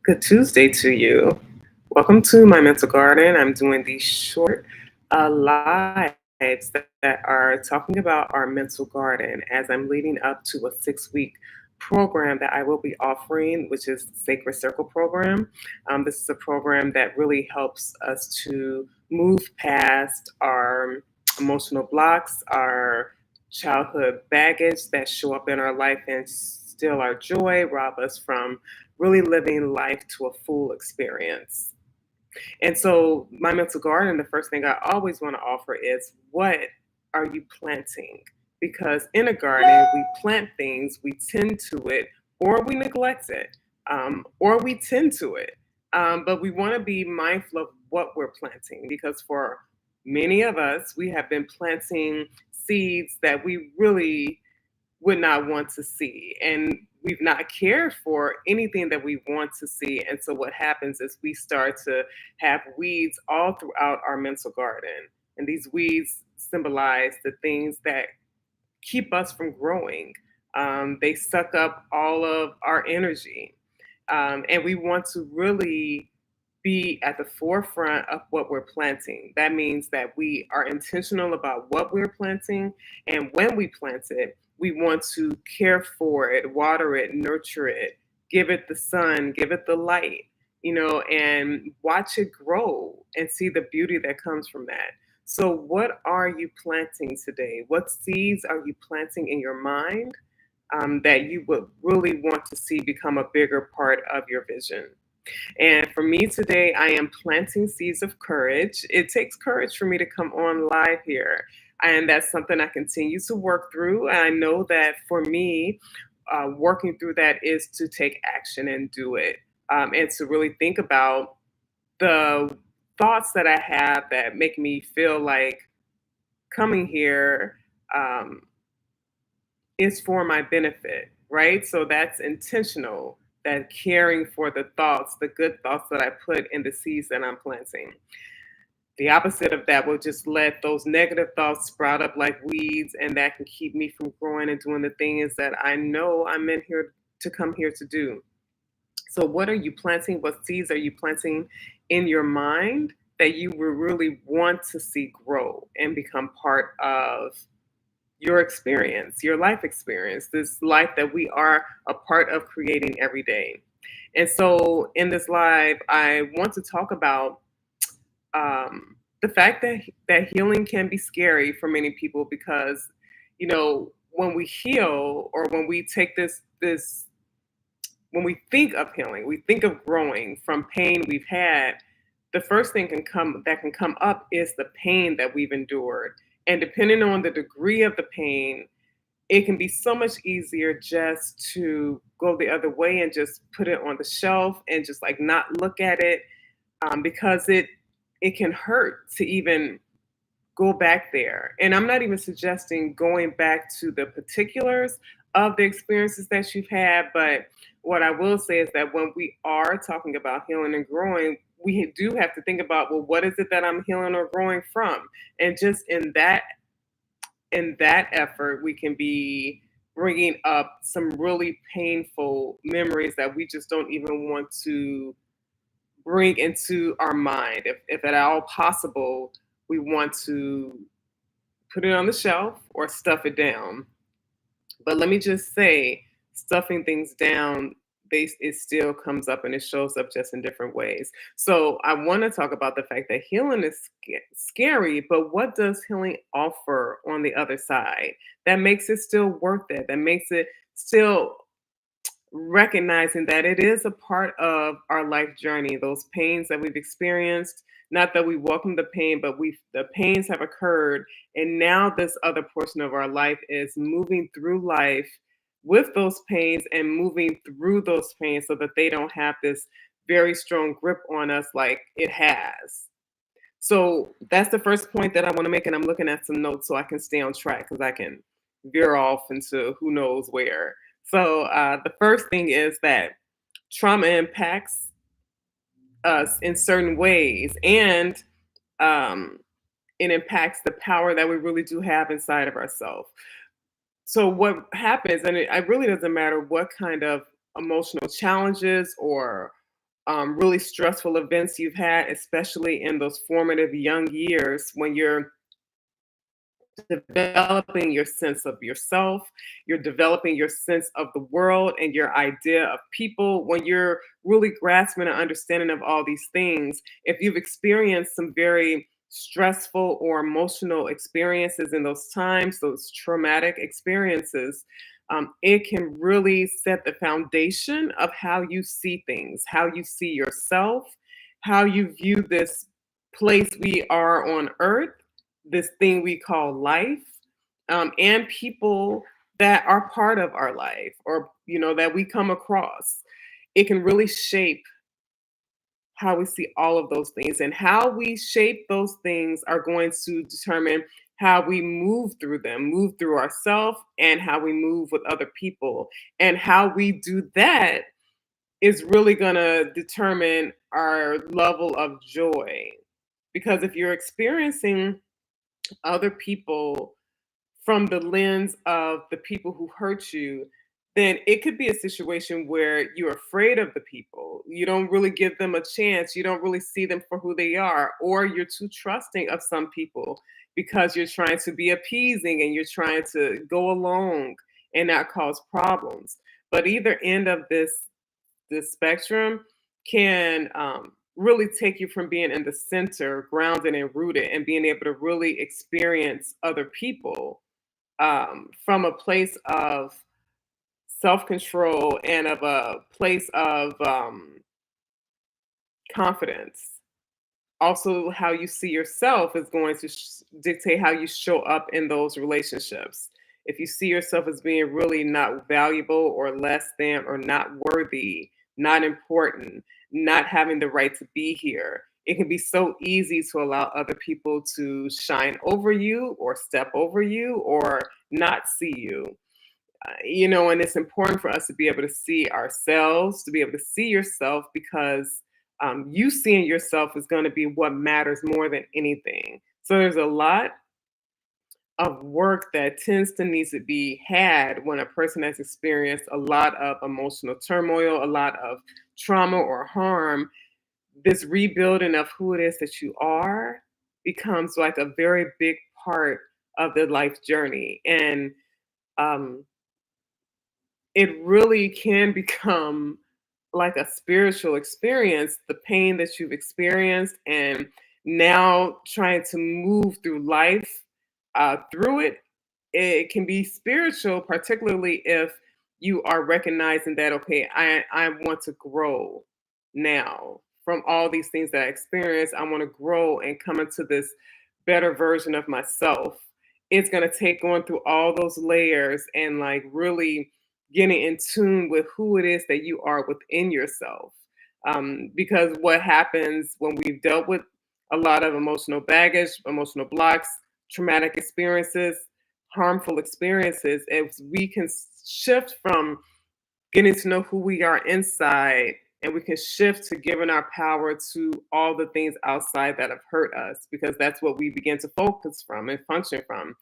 Good Tuesday to you. Welcome to my mental garden. I'm doing these short lives that are talking about our mental garden as I'm leading up to a 6 week program that I will be offering, which is the Sacred Circle program. This is a program that really helps us to move past our emotional blocks, our childhood baggage that show up in our life and steal our joy, rob us from really living life to a full experience. And so, my mental garden, the first thing I always want to offer is what are you planting? Because in a garden, we plant things, we tend to it, or we neglect it, or we tend to it. But we want to be mindful of what we're planting because for many of us, we have been planting seeds that we really would not want to see. And we've not cared for anything that we want to see. And so what happens is we start to have weeds all throughout our mental garden. And these weeds symbolize the things that keep us from growing. They suck up all of our energy. And we want to really be at the forefront of what we're planting. That means that we are intentional about what we're planting. And when we plant it, we want to care for it, water it, nurture it, give it the sun, give it the light, and watch it grow and see the beauty that comes from that. So, what are you planting today? What seeds are you planting in your mind that you would really want to see become a bigger part of your vision? And for me today, I am planting seeds of courage. It takes courage for me to come on live here. And that's something I continue to work through. And I know that for me, working through that is to take action and do it, and to really think about the thoughts that I have that make me feel like coming here um, is for my benefit, right? So that's intentional, that caring for the thoughts, the good thoughts that I put in the seeds that I'm planting. The opposite of that will just let those negative thoughts sprout up like weeds, and that can keep me from growing and doing the things that I know I'm in here to come here to do. So, what are you planting? What seeds are you planting in your mind that you will really want to see grow and become part of your experience, your life experience, this life that we are a part of creating every day? And so, in this live, I want to talk about the fact that healing can be scary for many people because, when we heal or when we take this when we think of healing, we think of growing from pain we've had. The first thing can come up is the pain that we've endured. And depending on the degree of the pain, it can be so much easier just to go the other way and just put it on the shelf and just like not look at it, because it can hurt to even go back there. And I'm not even suggesting going back to the particulars of the experiences that you've had, but what I will say is that when we are talking about healing and growing, we do have to think about, well, what is it that I'm healing or growing from? And just in that effort, we can be bringing up some really painful memories that we just don't even want to bring into our mind. If at all possible, we want to put it on the shelf or stuff it down. But let me just say, stuffing things down, it still comes up and it shows up just in different ways. So I want to talk about the fact that healing is scary, but what does healing offer on the other side that makes it still worth it? That makes it still recognizing that it is a part of our life journey, those pains that we've experienced, not that we welcome the pain, but the pains have occurred, and now this other portion of our life is moving through life with those pains and moving through those pains so that they don't have this very strong grip on us like it has. So that's the first point that I want to make, and I'm looking at some notes so I can stay on track because I can veer off into who knows where. So the first thing is that trauma impacts us in certain ways, and um, it impacts the power that we really do have inside of ourselves. So what happens, and it really doesn't matter what kind of emotional challenges or really stressful events you've had, especially in those formative young years when you're developing your sense of yourself, you're developing your sense of the world and your idea of people. When you're really grasping an understanding of all these things, if you've experienced some very stressful or emotional experiences in those times, those traumatic experiences, it can really set the foundation of how you see things, how you see yourself, how you view this place we are on earth, this thing we call life, and people that are part of our life, or that we come across. It can really shape how we see all of those things, and how we shape those things are going to determine how we move through them, move through ourselves, and how we move with other people. And how we do that is really going to determine our level of joy. Because if you're experiencing other people from the lens of the people who hurt you, then it could be a situation where you're afraid of the people. You don't really give them a chance. You don't really see them for who they are, or you're too trusting of some people because you're trying to be appeasing and you're trying to go along and not cause problems. But either end of this spectrum can really take you from being in the center, grounded and rooted, and being able to really experience other people from a place of self control and of a place of confidence. Also, how you see yourself is going to dictate how you show up in those relationships. If you see yourself as being really not valuable or less than or not worthy, not important, not having the right to be here, it can be so easy to allow other people to shine over you or step over you or not see you. And it's important for us to be able to see ourselves, to be able to see yourself, because you seeing yourself is going to be what matters more than anything. So there's a lot of work that tends to need to be had when a person has experienced a lot of emotional turmoil, a lot of trauma or harm. This rebuilding of who it is that you are becomes like a very big part of the life journey. And um, it really can become like a spiritual experience, the pain that you've experienced, and now trying to move through life through it. It can be spiritual, particularly if you are recognizing that, okay, I want to grow now from all these things that I experienced. I want to grow and come into this better version of myself. It's going to take going through all those layers and like really getting in tune with who it is that you are within yourself. Because what happens when we've dealt with a lot of emotional baggage, emotional blocks, traumatic experiences, harmful experiences, is we can shift from getting to know who we are inside, and we can shift to giving our power to all the things outside that have hurt us, because that's what we begin to focus from and function from,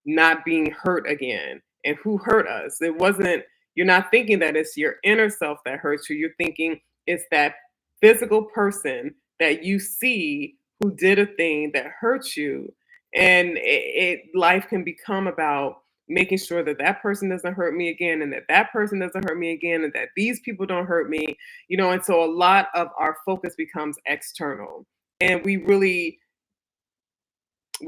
not being hurt again. And who hurt us? It wasn't, you're not thinking that it's your inner self that hurts you. You're thinking it's that physical person that you see who did a thing that hurts you. And life can become about making sure that that person doesn't hurt me again, and that that person doesn't hurt me again, and that these people don't hurt me. And so a lot of our focus becomes external, and we're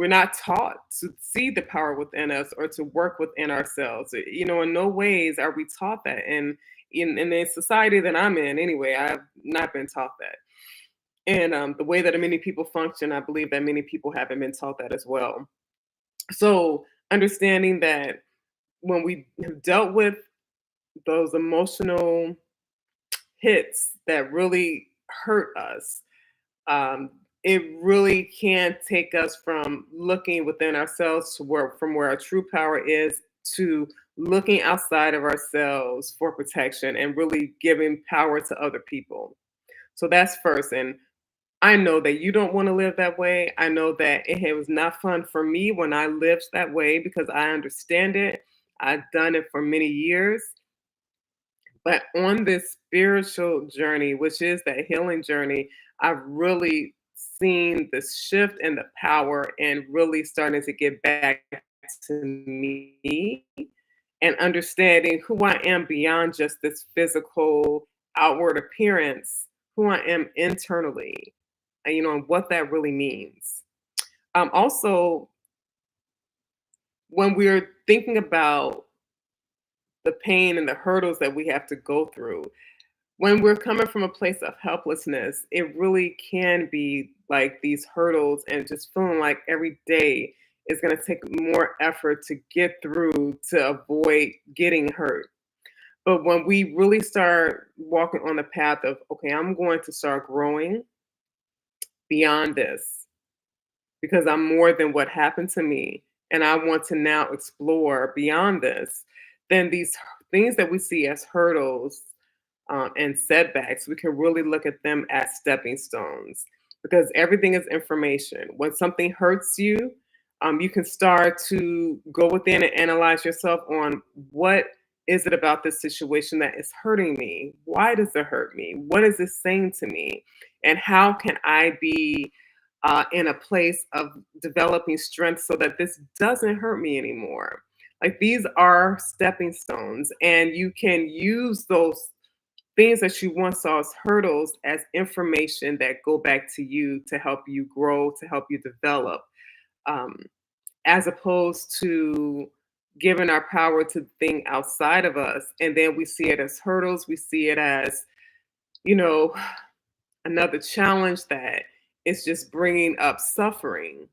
not taught to see the power within us or to work within ourselves. In no ways are we taught that. And in the society that I'm in, anyway, I've not been taught that. And the way that many people function, I believe that many people haven't been taught that as well. So understanding that when we have dealt with those emotional hits that really hurt us, um, it really can take us from looking within ourselves to where our true power is, to looking outside of ourselves for protection and really giving power to other people. So that's first. And I know that you don't want to live that way. I know that it was not fun for me when I lived that way, because I understand it. I've done it for many years. But on this spiritual journey, which is that healing journey, I've really seen the shift and the power and really starting to get back to me and understanding who I am beyond just this physical outward appearance, who I am internally, and and what that really means. Also, when we're thinking about the pain and the hurdles that we have to go through, when we're coming from a place of helplessness, it really can be like these hurdles and just feeling like every day is going to take more effort to get through to avoid getting hurt. But when we really start walking on the path of, okay, I'm going to start growing beyond this because I'm more than what happened to me, and I want to now explore beyond this, then these things that we see as hurdles and setbacks, we can really look at them as stepping stones because everything is information. When something hurts you, you can start to go within and analyze yourself on what is it about this situation that is hurting me? Why does it hurt me? What is this saying to me? And how can I be in a place of developing strength so that this doesn't hurt me anymore? Like these are stepping stones, and you can use those things that you once saw as hurdles as information that go back to you to help you grow, to help you develop, um, as opposed to giving our power to the thing outside of us. And then we see it as hurdles, we see it as, you know, another challenge that is just bringing up suffering.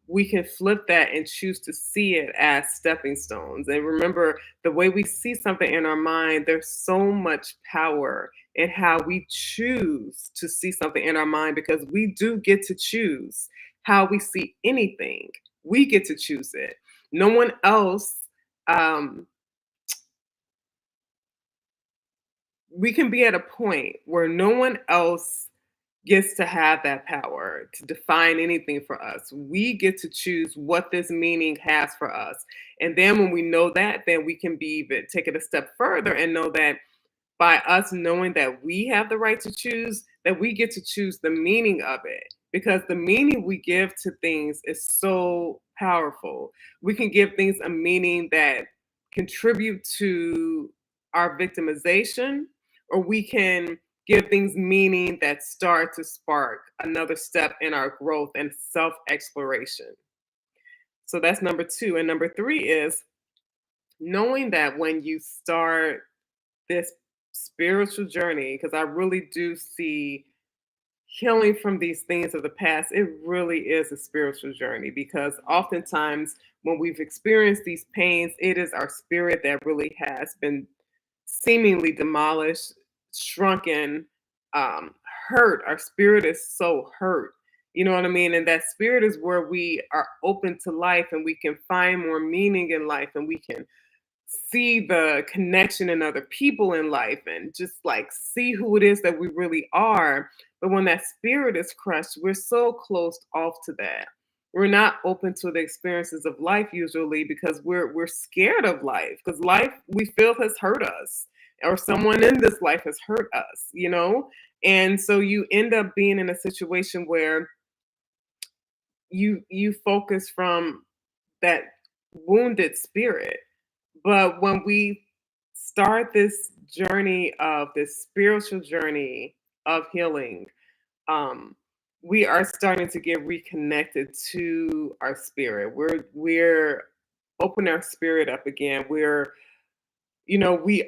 We can flip that and choose to see it as stepping stones. And remember, the way we see something in our mind, there's so much power in how we choose to see something in our mind because we do get to choose how we see anything. We get to choose it. No one else. Um, we can be at a point where no one else gets to have that power to define anything for us. We get to choose what this meaning has for us. And then when we know that, then we can be even take it a step further and know that by us knowing that we have the right to choose, that we get to choose the meaning of it. Because the meaning we give to things is so powerful. We can give things a meaning that contribute to our victimization, or we can give things meaning that start to spark another step in our growth and self-exploration. So that's number two. And number three is knowing that when you start this spiritual journey, because I really do see healing from these things of the past, it really is a spiritual journey because oftentimes when we've experienced these pains, it is our spirit that really has been seemingly demolished, shrunken, um, hurt. Our spirit is so hurt. You know what I mean? And that spirit is where we are open to life and we can find more meaning in life and we can see the connection in other people in life and just like see who it is that we really are. But when that spirit is crushed, we're so closed off to that. We're not open to the experiences of life usually because we're scared of life because life we feel has hurt us or someone in this life has hurt us. And so you end up being in a situation where you focus from that wounded spirit. But when we start this journey of this spiritual journey of healing, um, we are starting to get reconnected to our spirit. We're opening our spirit up again. We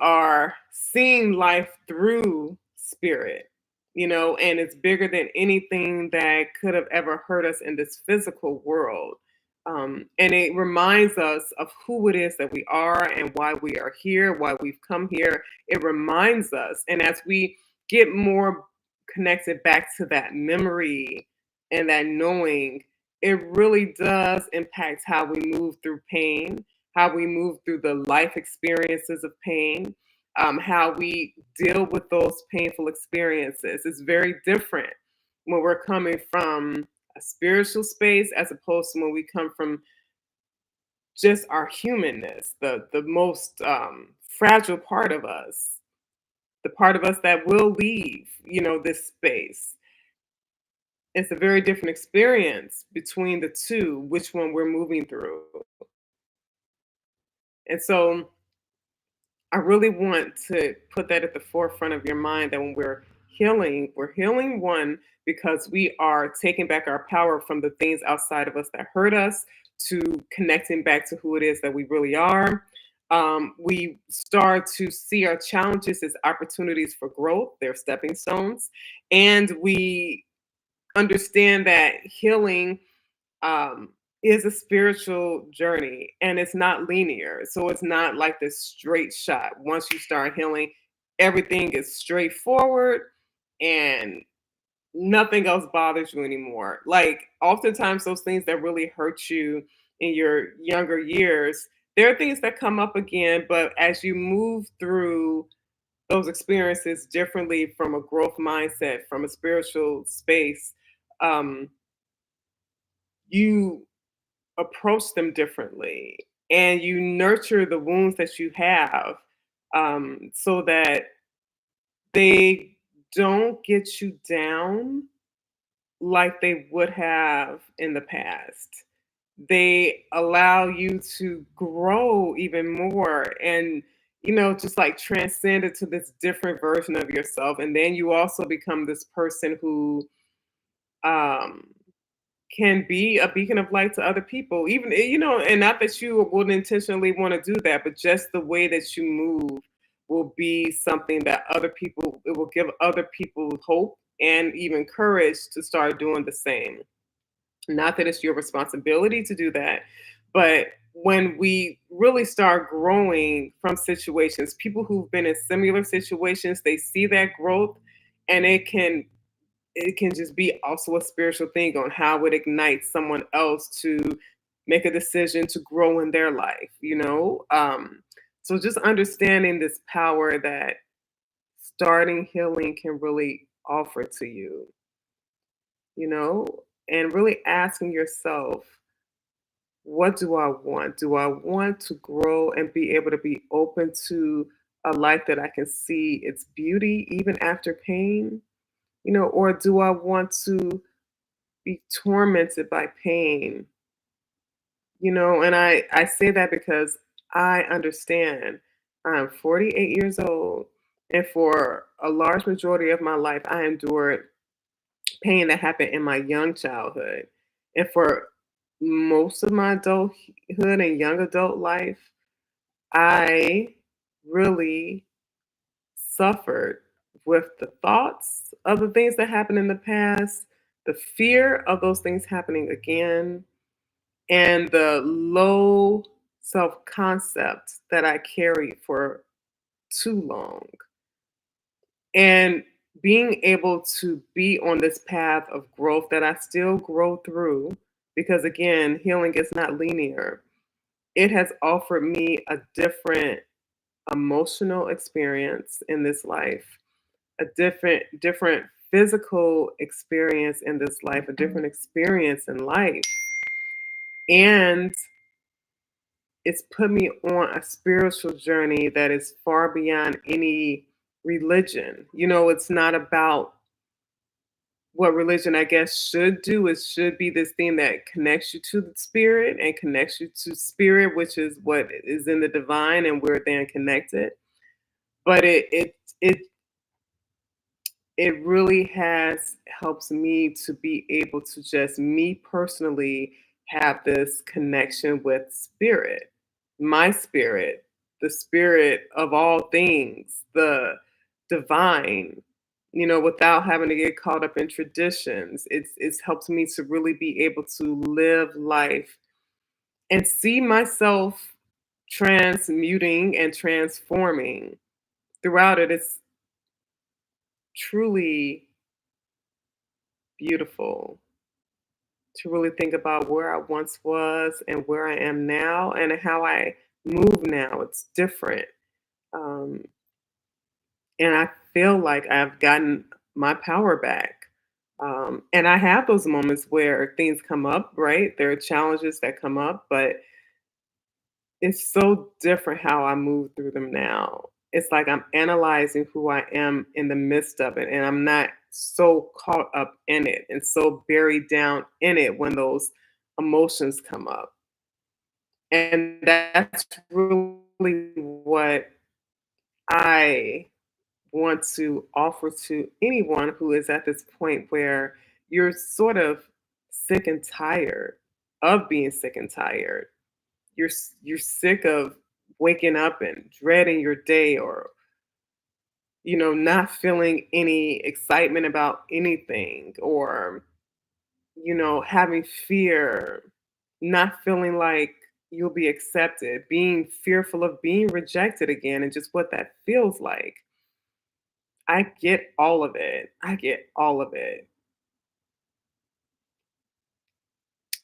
are seeing life through spirit, and it's bigger than anything that could have ever hurt us in this physical world. And it reminds us of who it is that we are and why we are here, why we've come here. It reminds us. And as we get more connected back to that memory and that knowing, it really does impact how we move through pain, how we move through the life experiences of pain, how we deal with those painful experiences. It's very different when we're coming from a spiritual space as opposed to when we come from just our humanness, the most fragile part of us, the part of us that will leave, this space. It's a very different experience between the two, which one we're moving through. And so I really want to put that at the forefront of your mind that when we're healing one because we are taking back our power from the things outside of us that hurt us to connecting back to who it is that we really are. We start to see our challenges as opportunities for growth, they're stepping stones. And we understand that healing um, is a spiritual journey and it's not linear. So it's not like this straight shot. Once you start healing, everything is straightforward and nothing else bothers you anymore. Like, oftentimes, those things that really hurt you in your younger years, there are things that come up again, but as you move through those experiences differently from a growth mindset, from a spiritual space, um, you approach them differently and you nurture the wounds that you have so that they don't get you down like they would have in the past. They allow you to grow even more and just like transcend into this different version of yourself. And then you also become this person who um can be a beacon of light to other people, even and not that you would intentionally want to do that, but just the way that you move will be something that it will give other people hope and even courage to start doing the same. Not that it's your responsibility to do that, but when we really start growing from situations, people who've been in similar situations, they see that growth and it can just be also a spiritual thing on how it ignites someone else to make a decision to grow in their life. So just understanding this power that starting healing can really offer to you know and really asking yourself, what do I want? Do I want to grow and be able to be open to a life that I can see its beauty even after pain? Or do I want to be tormented by pain? And I say that because I understand. I'm 48 years old, and for a large majority of my life, I endured pain that happened in my young childhood. And for most of my adulthood and young adult life, I really suffered with the thoughts of the things that happened in the past, the fear of those things happening again, and the low self concept that I carried for too long. And being able to be on this path of growth that I still grow through, because again, healing is not linear, it has offered me a different emotional experience in this life, a different physical experience in this life, a different experience in life. And it's put me on a spiritual journey that is far beyond any religion. It's not about what religion, I guess, should do. It should be this thing that connects you to the spirit and connects you to spirit, which is what is in the divine, and we're then connected. But it really has helped me to be able to just me personally have this connection with spirit, my spirit, the spirit of all things, the divine, without having to get caught up in traditions. It's helped me to really be able to live life and see myself transmuting and transforming throughout it. It's truly beautiful to really think about where I once was and where I am now and how I move now. It's different. Um, and I feel like I've gotten my power back. And I have those moments where things come up, right? There are challenges that come up, but It's so different how I move through them now. It's like I'm analyzing who I am in the midst of it, and I'm not so caught up in it and so buried down in it when those emotions come up. And that's really what I want to offer to anyone who is at this point where you're sort of sick and tired of being sick and tired. You're sick of waking up and dreading your day, or not feeling any excitement about anything, or having fear, not feeling like you'll be accepted, being fearful of being rejected again, and just what that feels like. I get all of it. I get all of it.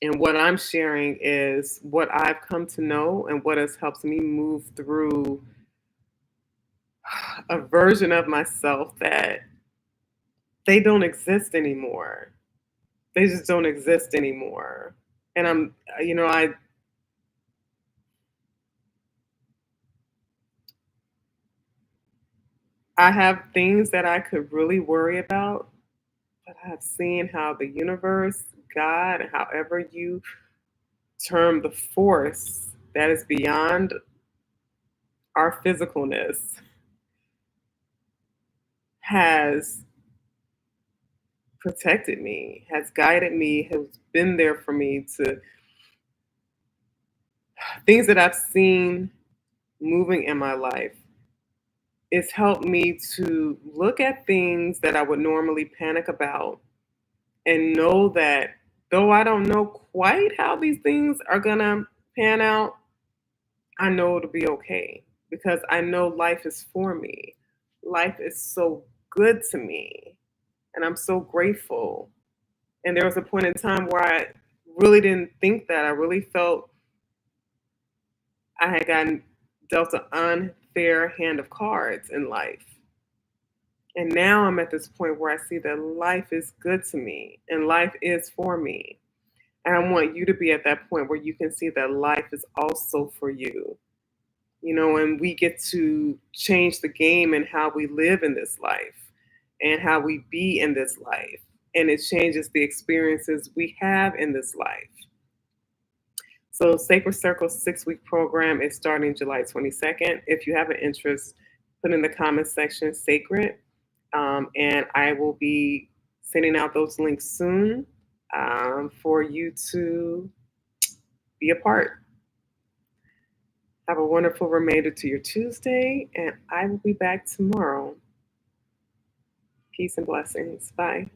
And what I'm sharing is what I've come to know and what has helped me move through a version of myself that they don't exist anymore. They just don't exist anymore. And I have things that I could really worry about, but I've seen how the universe, God, however you term the force that is beyond our physicalness, has protected me, has guided me, has been there for me to things that I've seen moving in my life. It's helped me to look at things that I would normally panic about and know that though I don't know quite how these things are gonna pan out, I know it'll be okay because I know life is for me. Life is so good to me, and I'm so grateful. And there was a point in time where I really didn't think that. I really felt I had gotten dealt an unfair hand of cards in life. And now I'm at this point where I see that life is good to me and life is for me. And I want you to be at that point where you can see that life is also for you. And we get to change the game and how we live in this life and how we be in this life. And it changes the experiences we have in this life. So, Sacred Circle's 6-week program is starting July 22nd. If you have an interest, put in the comments section sacred, and I will be sending out those links soon for you to be a part. Have a wonderful remainder to your Tuesday, and I will be back tomorrow. Peace and blessings. Bye.